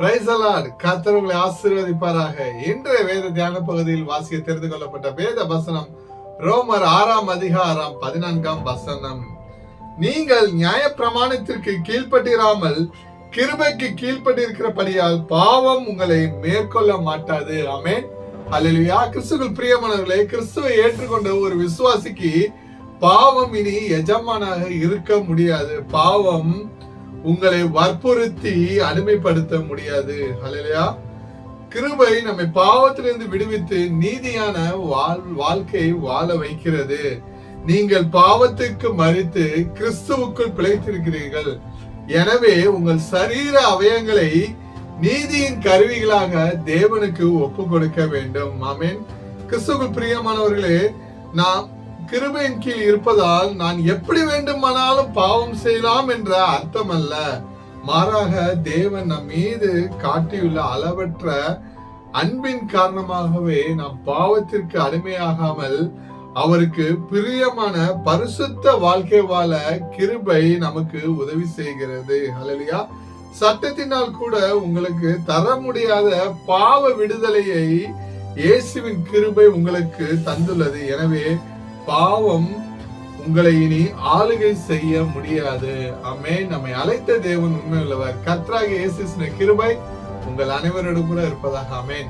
Praise the Lord. கர்த்தர் உங்களை ஆசீர்வதிப்பாராக. இன்றைய வேத தியான பகுதியில் வாசிக்க தெரிந்து கொள்ளப்பட்ட வேத வசனம் ரோமர் 6 அதிகாரம் 14 நீங்கள் நியாயப்பிரமாணத்திற்கு கீழ்ப்பட்டிராமல் கிருபைக்கு கீழ்ப்பட்டிருக்கிறபடியால் பாவம் உங்களை மேற்கொள்ள மாட்டாது. ஆமென். அல்லேலூயா. கிறிஸ்துவுக்குள் பிரியமானவர்களே, கிறிஸ்துவை ஏற்றுக்கொண்ட ஒரு விசுவாசிக்கு பாவம் இனி எஜமானாக இருக்க முடியாது. பாவம் உங்களை வற்புறுத்தி அடிமைப்படுத்த முடியாது. அல்லேலூயா. கிருபை நம்மை பாவத்திலிருந்து விடுவித்து நீதியான வாழ்க்கை வாழ வைக்கிறது. நீங்கள் பாவத்துக்கு மரித்து கிறிஸ்துவுக்குள் பிழைத்திருக்கிறீர்கள். எனவே உங்கள் சரீர அவயங்களை நீதியின் கருவிகளாக தேவனுக்கு ஒப்பு கொடுக்க வேண்டும். ஆமென். கிறிஸ்துவுக்குள் பிரியமானவர்களே, நாம் கிருபையின் கீழ் இருப்பதால் நான் எப்படி வேண்டுமானாலும் பாவம் செய்யலாம் என்ற அர்த்தம் அல்ல. மாறாக தேவன் நம் மீது காட்டியுள்ள அளவற்ற அன்பின் காரணமாகவே நாம் பாவத்திற்கு அடிமையாகாமல் அவருக்கு பிரியமான பரிசுத்த வாழ்க்கை வாழ கிருபை நமக்கு உதவி செய்கிறது. ஹல்லேலூயா. சட்டத்தினால் கூட உங்களுக்கு தர முடியாத பாவ விடுதலையை இயேசுவின் கிருபை உங்களுக்கு தந்துள்ளது. எனவே பாவம் உங்களை இனி ஆளுகை செய்ய முடியாது. ஆமென். நம்மை அழைத்த தேவன் உண்மையுள்ளவர். கர்த்தராகிய இயேசுவின் கிருபை உங்கள் அனைவரோடு கூட இருப்பதாக. ஆமென்.